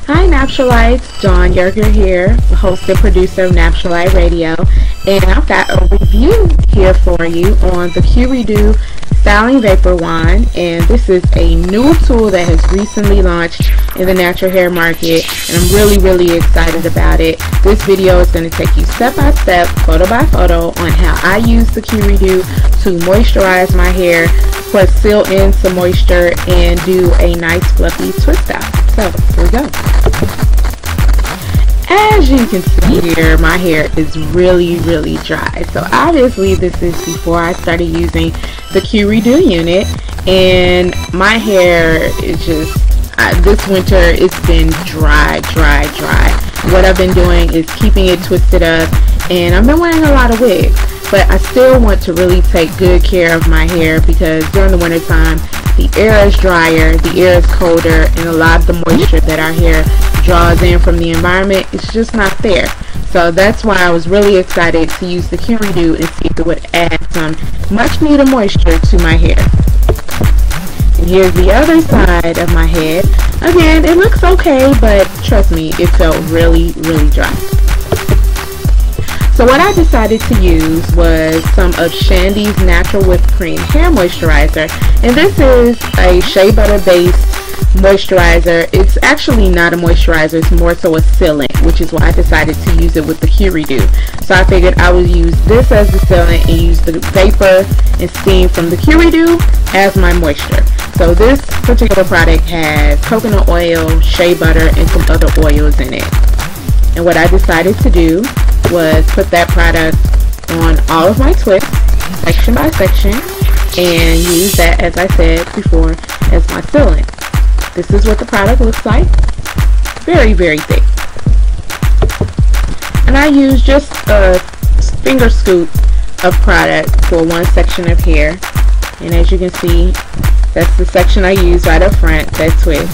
Hi Nappturalites, Dawn Yerger here, the host and producer of Nappturalite Radio, and I've got a review here for you on the Q-Redew Styling Vapor Wand, and this is a new tool that has recently launched in the natural hair market, and I'm really excited about it. This video is going to take you step by step, photo by photo, on how I use the Q-Redew to moisturize my hair, plus seal in some moisture and do a nice fluffy twist out. So here we go. As you can see here, my hair is really dry. So obviously this is before I started using the Q-Redew unit, and my hair is just this winter it's been dry. What I've been doing is keeping it twisted up, and I've been wearing a lot of wigs, but I still want to really take good care of my hair because during the winter time the air is drier, the air is colder, and a lot of the moisture that our hair draws in from the environment is just not there. So that's why I was really excited to use the Q-Redew and see if it would add some much needed moisture to my hair. And here's the other side of my head. Again, it looks okay, but trust me, it felt really dry. So what I decided to use was some of Shandy's Natural Whipped Cream Hair Moisturizer, and this is a shea butter based moisturizer. It's actually not a moisturizer, it's more so a sealant, which is why I decided to use it with the Q-Redew. So I figured I would use this as the sealant and use the vapor and steam from the Q-Redew as my moisture. So this particular product has coconut oil, shea butter, and some other oils in it. And what I decided to do was put that product on all of my twists, section by section, and use that, as I said before, as my sealant. This is what the product looks like. Very thick. And I use just a finger scoop of product for one section of hair. And as you can see, that's the section I use right up front, that twist.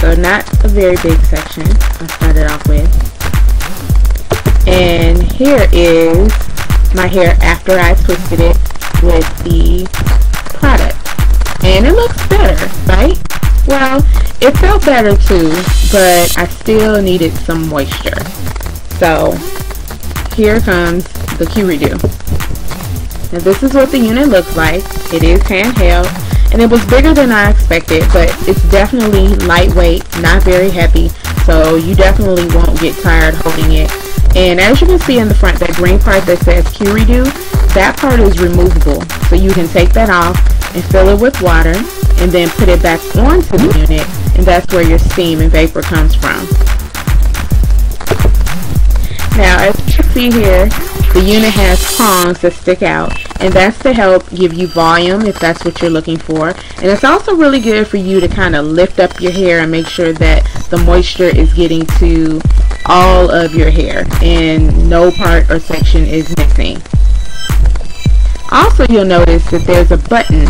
So not a very big section I started off with. And here is my hair after I twisted it with the product. And it looks better, right? Well, it felt better too, but I still needed some moisture. So here comes the Q-Redew. Now this is what the unit looks like. It is handheld, and it was bigger than I expected, but it's definitely lightweight, not very heavy, so you definitely won't get tired holding it. And as you can see in the front, that green part that says Q-Redew, that part is removable. So you can take that off and fill it with water and then put it back onto the unit, and that's where your steam and vapor comes from. Now as you can see here, the unit has prongs that stick out, and that's to help give you volume if that's what you're looking for. And it's also really good for you to kind of lift up your hair and make sure that the moisture is getting to all of your hair and no part or section is missing. Also, you'll notice that there's a button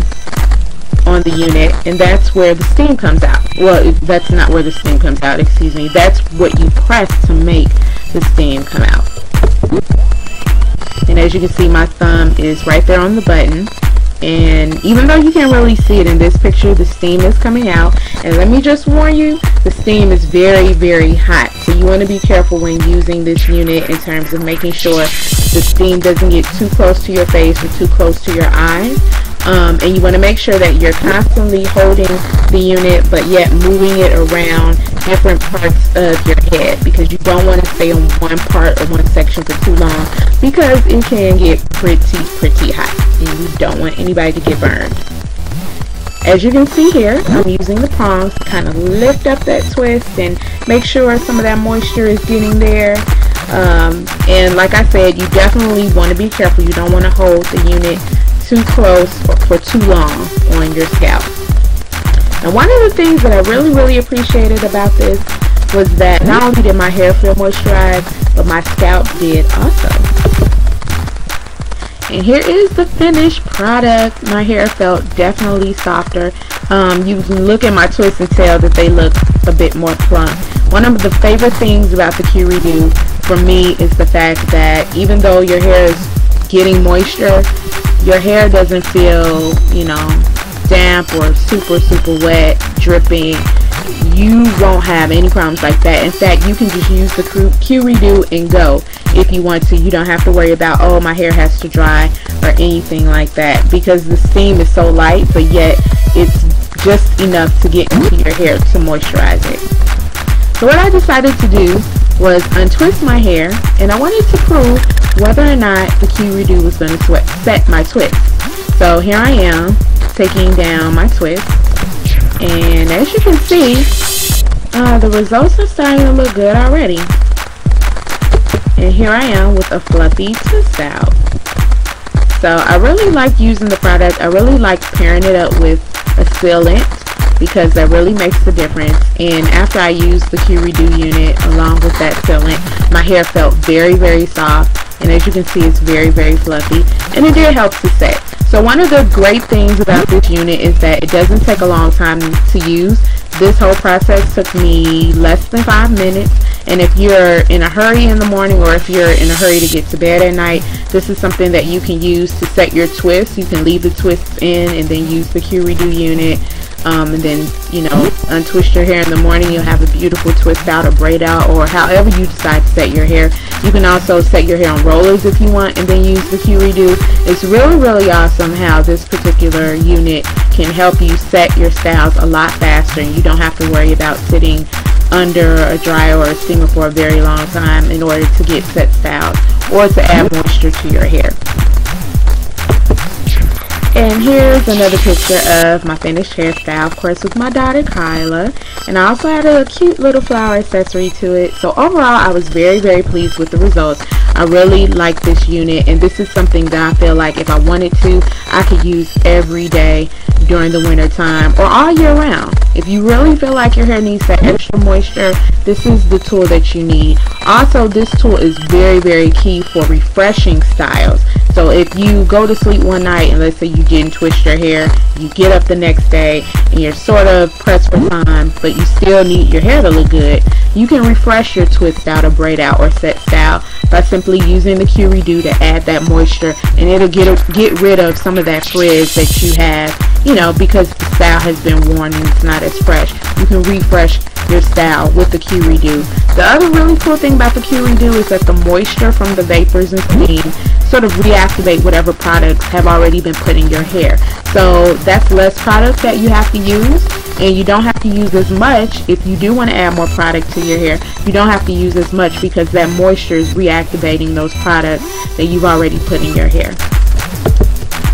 on the unit, and that's where the steam comes out. Well, that's not where the steam comes out, excuse me. That's what you press to make the steam come out. And as you can see, my thumb is right there on the button, and even though you can't really see it in this picture, the steam is coming out. And let me just warn you, the steam is very hot, so you want to be careful when using this unit in terms of making sure the steam doesn't get too close to your face or too close to your eyes. And you want to make sure that you're constantly holding the unit but yet moving it around different parts of your head, because you don't want to stay on one part or one section for too long, because it can get pretty hot and you don't want anybody to get burned. As you can see here, I'm using the prongs to kind of lift up that twist and make sure some of that moisture is getting there. And like I said, you definitely want to be careful. You don't want to hold the unit too close or for too long on your scalp. And one of the things that I really appreciated about this was that not only did my hair feel moisturized, but my scalp did also. And here is the finished product. My hair felt definitely softer. You can look at my twists and tell that they look a bit more plump. One of the favorite things about the Q-Redew for me is the fact that even though your hair is getting moisture, your hair doesn't feel, you know, damp or super wet, dripping. you won't have any problems like that. In fact, you can just use the Q-Redew and go if you want to. You don't have to worry about, oh, my hair has to dry or anything like that, because the steam is so light, but yet it's just enough to get into your hair to moisturize it. So what I decided to do was untwist my hair, and I wanted to prove whether or not the Q-Redew was going to set my twist. So here I am taking down my twist, and as you can see, the results are starting to look good already. And here I am with a fluffy twist out. So I really like using the product. I really like pairing it up with a sealant, because that really makes the difference. And after I used the Q-Redew unit along with that sealant, my hair felt very, very soft, and as you can see, it's very, very fluffy, and it did help to set. So one of the great things about this unit is that it doesn't take a long time to use. This whole process took me less than 5 minutes, and if you're in a hurry in the morning, or if you're in a hurry to get to bed at night, this is something that you can use to set your twist. You can leave the twists in and then use the Q-Redew unit, and then, you know, untwist your hair in the morning. You'll have a beautiful twist out or braid out, or however you decide to set your hair. You can also set your hair on rollers if you want, and then use the Q-Redew. It's really, really awesome how this particular unit can help you set your styles a lot faster, and you don't have to worry about sitting under a dryer or a steamer for a very long time in order to get set styles or to add moisture to your hair. And here's another picture of my finished hairstyle, of course, with my daughter Kyla. And I also had a cute little flower accessory to it. So overall, I was very, very pleased with the results. I really like this unit, and this is something that I feel like if I wanted to, I could use every day during the winter time or all year round. If you really feel like your hair needs that extra moisture, this is the tool that you need. Also, this tool is very, very key for refreshing styles. So if you go to sleep one night and let's say you didn't twist your hair, you get up the next day and you're sort of pressed for time, but you still need your hair to look good, you can refresh your twist out or braid out or set style by simply using the Q-Redew to add that moisture, and it'll get rid of some of that frizz that you have, you know, because the style has been worn and it's not as fresh. You can refresh your style with the Q-Redew. The other really cool thing about the Q-Redew is that the moisture from the vapors and steam sort of reactivate whatever products have already been put in your hair. So that's less product that you have to use, and you don't have to use as much. If you do want to add more product to your hair, you don't have to use as much because that moisture is reactivating those products that you've already put in your hair.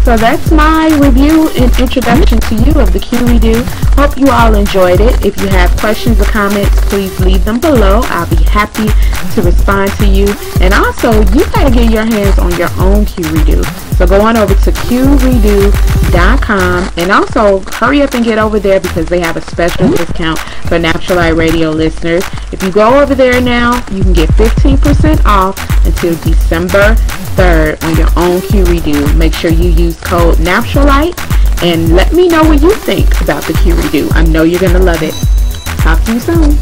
So that's my review and introduction to you of the Q-Redew. Hope you all enjoyed it. If you have questions or comments, please leave them below. I'll be happy to respond to you. And also, you gotta get your hands on your own Q-Redew. So go on over to QRedew.com, and also hurry up and get over there because they have a special discount for Nappturalite Radio listeners. If you go over there now, you can get 15% off until December 3rd on your own Q-Redew. Make sure you use code Nappturalite and let me know what you think about the Q-Redew. I know you're going to love it. Talk to you soon.